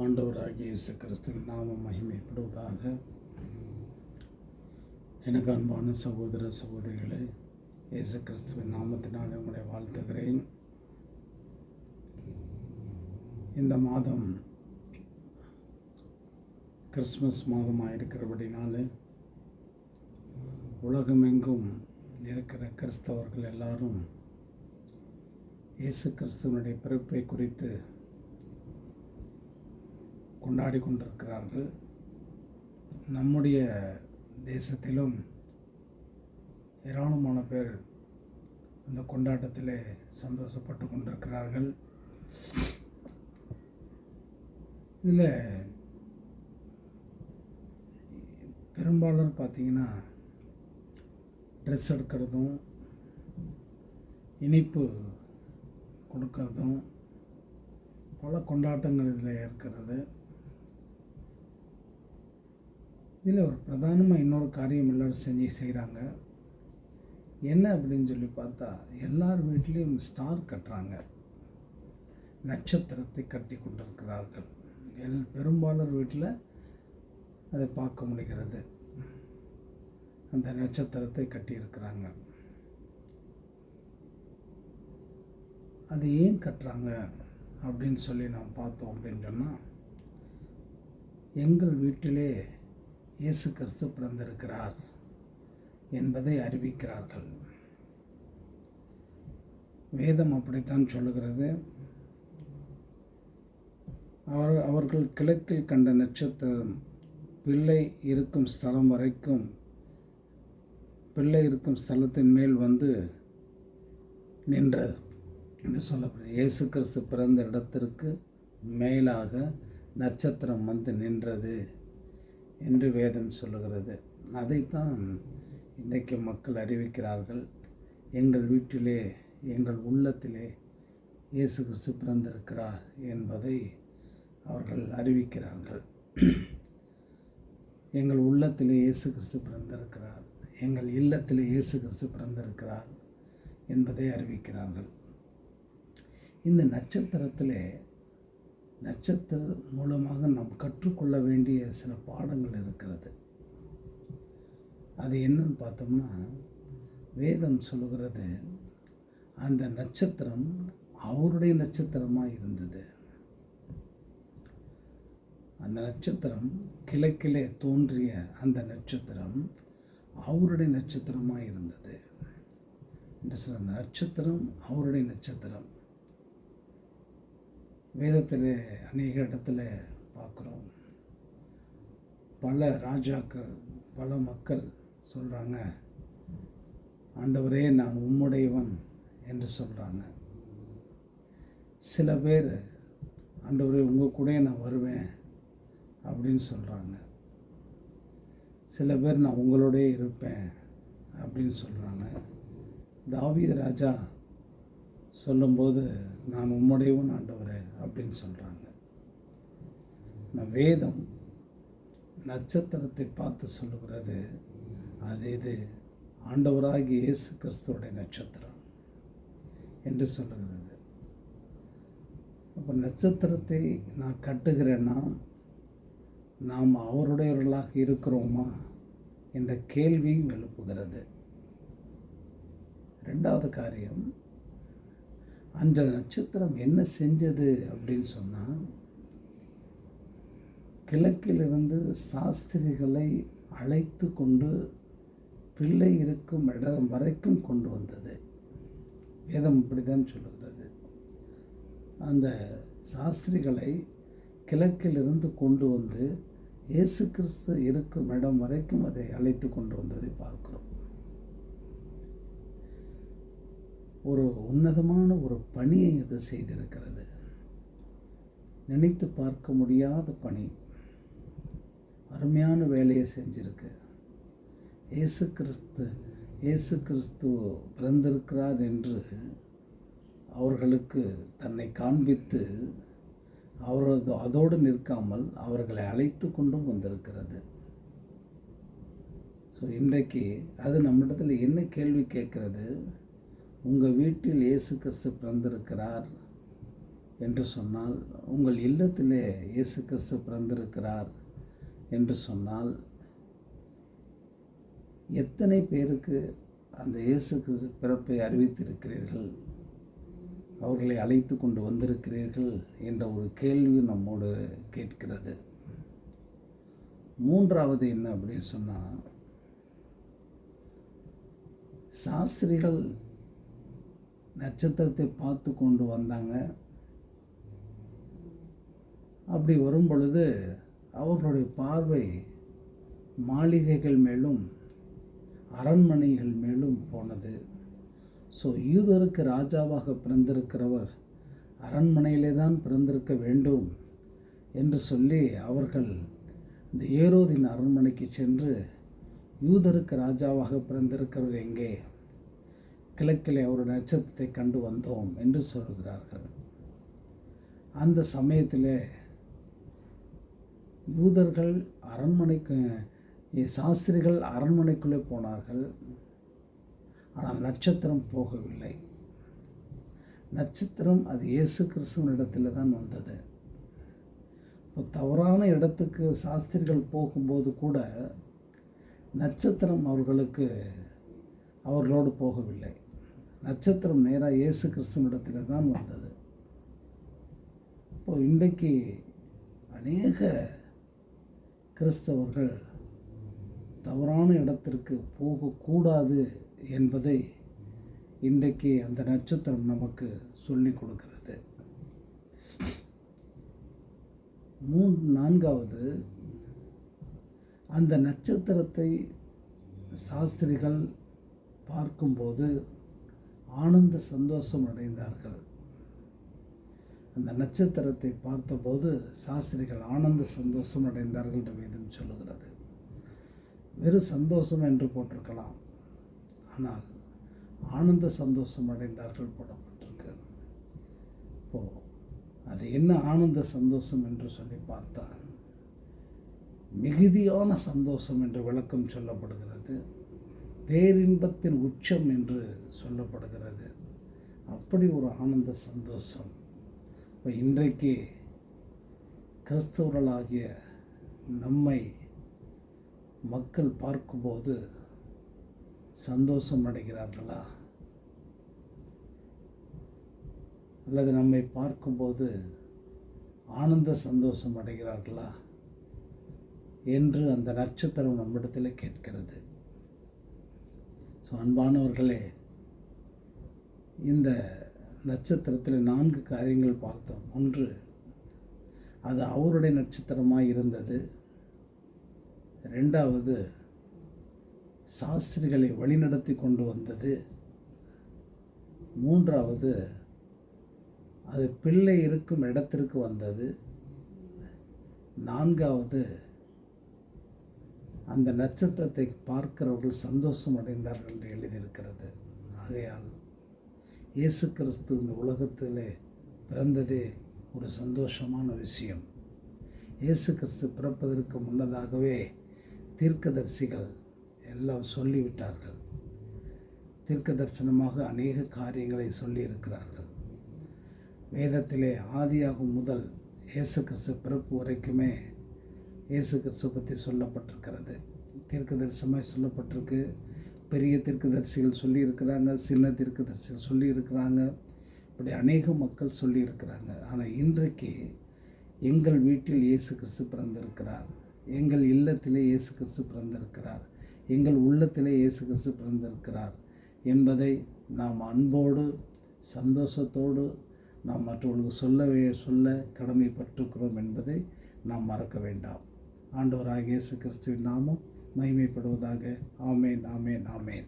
ஆண்டவராகிய இயேசு கிறிஸ்துவின் நாமம் மகிமைப்படுவதாக. எனக்கு அன்பான சகோதர சகோதரிகளை, இயேசு கிறிஸ்துவின் நாமத்தினால் உங்களை வாழ்த்துகிறேன். இந்த மாதம் கிறிஸ்மஸ் மாதமாக இருக்கிறபடினால உலகமெங்கும் இருக்கிற கிறிஸ்தவர்கள் எல்லாரும் இயேசு கிறிஸ்துவனுடைய பிறப்பை குறித்து கொண்டாடி கொண்டிருக்கிறார்கள். நம்முடைய தேசத்திலும் ஏராளமான பேர் அந்த கொண்டாட்டத்தில் சந்தோஷப்பட்டு கொண்டிருக்கிறார்கள். இதில் பெரும்பாலும் பார்த்திங்கன்னா ட்ரெஸ் எடுக்கிறதும் இனிப்பு கொடுக்கறதும் பல கொண்டாட்டங்கள் இதில் இருக்கிறது. இதில் ஒரு பிரதானமாக இன்னொரு காரியம் எல்லோரும் செய்கிறாங்க. என்ன அப்படின்னு சொல்லி பார்த்தா, எல்லார் வீட்லேயும் ஸ்டார் கட்டுறாங்க, நட்சத்திரத்தை கட்டி கொண்டிருக்கிறார்கள். பெரும்பாலர் வீட்டில் அதை பார்க்க முடிகிறது. அந்த நட்சத்திரத்தை கட்டியிருக்கிறாங்க. அது ஏன் கட்டுறாங்க அப்படின்னு சொல்லி நாம் பார்த்தோம் அப்படின்னு சொன்னால், எங்கள் வீட்டிலே இயேசு கிறிஸ்து பிறந்திருக்கிறார் என்பதை அறிவிக்கிறார்கள். வேதம் அப்படித்தான் சொல்லுகிறது. அவர்கள் கிழக்கில் கண்ட நட்சத்திரம் பிள்ளை இருக்கும் ஸ்தலத்தின் மேல் வந்து நின்றது என்று சொல்லப்படுது. இயேசு கிறிஸ்து பிறந்த இடத்திற்கு மேலாக நட்சத்திரம் வந்து நின்றது என்று வேதம் சொல்லுகிறது. அதைத்தான் இன்றைக்கு மக்கள் அறிவிக்கிறார்கள். எங்கள் வீட்டிலே, எங்கள் உள்ளத்திலே இயேசு கிறிஸ்து பிறந்திருக்கிறார் என்பதை அவர்கள் அறிவிக்கிறார்கள். எங்கள் உள்ளத்திலே இயேசு கிறிஸ்து பிறந்திருக்கிறார், எங்கள் இல்லத்திலே இயேசு கிறிஸ்து பிறந்திருக்கிறார் என்பதை அறிவிக்கிறார்கள். இந்த நட்சத்திரம் மூலமாக நாம் கற்றுக்கொள்ள வேண்டிய சில பாடங்கள் இருக்கிறது. அது என்னன்னு பார்த்தோம்னா, வேதம் சொல்லுகிறது, அந்த நட்சத்திரம் அவருடைய நட்சத்திரமாக இருந்தது. அந்த நட்சத்திரம் கிழக்கிலே தோன்றிய அந்த நட்சத்திரம் அவருடைய நட்சத்திரமாக இருந்தது என்று சொல்ல, அந்த நட்சத்திரம் அவருடைய நட்சத்திரம். வேதத்தில் அநேக இடத்துல பார்க்குறோம். பல ராஜாக்கள், பல மக்கள் சொல்கிறாங்க, ஆண்டவரே நான் உம்முடையவன் என்று சொல்கிறாங்க. சில பேர், ஆண்டவரே உங்கள் கூட நான் வருவேன் அப்படின்னு சொல்கிறாங்க. சில பேர் நான் உங்களோடே இருப்பேன் அப்படின்னு சொல்கிறாங்க. தாவீது ராஜா சொல்லும்போது நான் உம்முடையவன் ஆண்டவரே அப்படின்னு சொல்கிறாங்க. வேதம் நட்சத்திரத்தை பார்த்து சொல்லுகிறது, அது இது ஆண்டவராகிய இயேசு கிறிஸ்துவோடைய நட்சத்திரம் என்று சொல்லுகிறது. அப்போ நட்சத்திரத்தை நான் கட்டுகிறேன்னா நாம் அவருடையவர்களாக இருக்கிறோமா என்ற கேள்வியும் எழுப்புகிறது. ரெண்டாவது காரியம், அந்த நட்சத்திரம் என்ன செஞ்சது அப்படின்னு சொன்னால், கிழக்கிலிருந்து சாஸ்திரிகளை அழைத்து கொண்டு பிள்ளை இருக்கும் இடம் வரைக்கும் கொண்டு வந்தது. வேதம் இப்படிதான் சொல்லுகிறது. அந்த சாஸ்திரிகளை கிழக்கிலிருந்து கொண்டு வந்து இயேசு கிறிஸ்து இருக்கும் இடம் வரைக்கும் அதை அழைத்து கொண்டு வந்ததை பார்க்கிறோம். ஒரு உன்னதமான ஒரு பணியை அது செய்திருக்கிறது. நினைத்து பார்க்க முடியாத பணி, அருமையான வேலையை செஞ்சிருக்கு. இயேசு கிறிஸ்து பிறந்திருக்கிறார் என்று அவர்களுக்கு தன்னை காண்பித்து அதோடு நிற்காமல் அவர்களை அழைத்து கொண்டும் வந்திருக்கிறது. ஸோ இன்றைக்கு அது நம்மிடத்தில் என்ன கேள்வி கேட்கிறது? உங்கள் வீட்டில் இயேசு கிறிஸ்து பிறந்திருக்கிறார் என்று சொன்னால், உங்கள் இல்லத்திலே இயேசு கிறிஸ்து பிறந்திருக்கிறார் என்று சொன்னால், எத்தனை பேருக்கு அந்த இயேசு கிறிஸ்து பிறப்பை அறிவித்திருக்கிறீர்கள், அவர்களை அழைத்து கொண்டு வந்திருக்கிறீர்கள் என்ற ஒரு கேள்வி நம்மோடு கேட்கிறது. மூன்றாவது என்ன அப்படின்னு சொன்னால், சாஸ்திரிகள் நட்சத்திரத்தை பார்த்து கொண்டு வந்தாங்க. அப்படி வரும் பொழுது அவர்களுடைய பார்வை மாளிகைகள் மேலும் அரண்மனைகள் மேலும் போனது. ஸோ யூதருக்கு ராஜாவாக பிறந்திருக்கிறவர் அரண்மனையிலே தான் பிறந்திருக்க வேண்டும் என்று சொல்லி அவர்கள் இந்த ஏரோதின் அரண்மனைக்கு சென்று, யூதருக்கு ராஜாவாக பிறந்திருக்கிறவர் எங்கே, கிழக்கிலே ஒரு நட்சத்திரத்தை கண்டு வந்தோம் என்று சொல்கிறார்கள். அந்த சமயத்தில் யூதர்கள் அரண்மனைக்கு, சாஸ்திரிகள் அரண்மனைக்குள்ளே போனார்கள். ஆனால் நட்சத்திரம் போகவில்லை. நட்சத்திரம் அது இயேசு கிறிஸ்துவின் இடத்துல தான் வந்தது. இப்போ தவறான இடத்துக்கு சாஸ்திரிகள் போகும்போது கூட நட்சத்திரம் அவர்களோடு போகவில்லை. நட்சத்திரம் நேராக இயேசு கிறிஸ்துவிடத்தில் தான் வந்தது. இப்போ இன்றைக்கு அநேக கிறிஸ்தவர்கள் தவறான இடத்திற்கு போகக்கூடாது என்பதை இன்றைக்கு அந்த நட்சத்திரம் நமக்கு சொல்லிக் கொடுக்கிறது. நான்காவது, அந்த நட்சத்திரத்தை சாஸ்திரிகள் பார்க்கும்போது ஆனந்த சந்தோஷம் அடைந்தார்கள். அந்த நட்சத்திரத்தை பார்த்தபோது சாஸ்திரிகள் ஆனந்த சந்தோஷம் அடைந்தார்கள் என்று வேதம் சொல்லுகிறது. வெறும் சந்தோஷம் என்று போட்டிருக்கலாம், ஆனால் ஆனந்த சந்தோஷம் அடைந்தார்கள் போடப்பட்டிருக்கு. இப்போது அது என்ன ஆனந்த சந்தோஷம் என்று சொல்லி பார்த்தால், மிகுதியான சந்தோஷம் என்று விளக்கம் சொல்லப்படுகிறது. பேரின்பத்தின் உச்சம் என்று சொல்லப்படுகிறது. அப்படி ஒரு ஆனந்த சந்தோஷம். இப்போ இன்றைக்கு கிறிஸ்தவர்களாகிய நம்மை மக்கள் பார்க்கும்போது சந்தோஷம் அடைகிறார்களா, அல்லது நம்மை பார்க்கும்போது ஆனந்த சந்தோஷம் அடைகிறார்களா என்று அந்த நட்சத்திரம் நம்மிடத்தில் கேட்கிறது. ஸோ அன்பானவர்களே, இந்த நட்சத்திரத்தில் 4 காரியங்கள் பார்த்தோம். ஒன்று, அது அவருடைய நட்சத்திரமாக இருந்தது. ரெண்டாவது, சாஸ்திரிகளை வழிநடத்தி கொண்டு வந்தது. மூன்றாவது, அது பிள்ளை இருக்கும் இடத்திற்கு வந்தது. நான்காவது, அந்த நட்சத்திரத்தை பார்க்கிறவர்கள் சந்தோஷம் அடைந்தார்கள் என்று எழுதியிருக்கிறது. ஆகையால் இயேசு கிறிஸ்து இந்த உலகத்திலே பிறந்ததே ஒரு சந்தோஷமான விஷயம். இயேசு கிறிஸ்து பிறப்பதற்கு முன்னதாகவே தீர்க்கதரிசிகள் எல்லாம் சொல்லிவிட்டார்கள். தீர்க்க தரிசனமாக அநேக காரியங்களை சொல்லியிருக்கிறார்கள். வேதத்திலே ஆதியாகும் முதல் இயேசு கிறிஸ்து பிறப்பு வரைக்குமே இயேசு கிறிஸ்து பற்றி சொல்லப்பட்டிருக்கிறது. தீர்க்க தரிசனமாக சொல்லப்பட்டிருக்கு. பெரிய தீர்க்கதரிசிகள் சொல்லியிருக்கிறாங்க, சின்ன தீர்க்கதரிசிகள் சொல்லியிருக்கிறாங்க, இப்படி அநேக மக்கள் சொல்லியிருக்கிறாங்க. ஆனால் இன்றைக்கு எங்கள் வீட்டில் இயேசு கிறிஸ்து பிறந்திருக்கிறார், எங்கள் இல்லத்திலே இயேசு கிறிஸ்து பிறந்திருக்கிறார், எங்கள் உள்ளத்திலே இயேசு கிறிஸ்து பிறந்திருக்கிறார் என்பதை நாம் அன்போடு சந்தோஷத்தோடு நாம் மற்றவர்களுக்கு சொல்ல கடமைப்பட்டிருக்கிறோம் என்பதை நாம் மறக்க வேண்டாம். ஆண்டவராகிய இயேசு கிறிஸ்துவின் நாமம் மகிமைப்படுவதாக. ஆமேன், ஆமேன், ஆமேன்.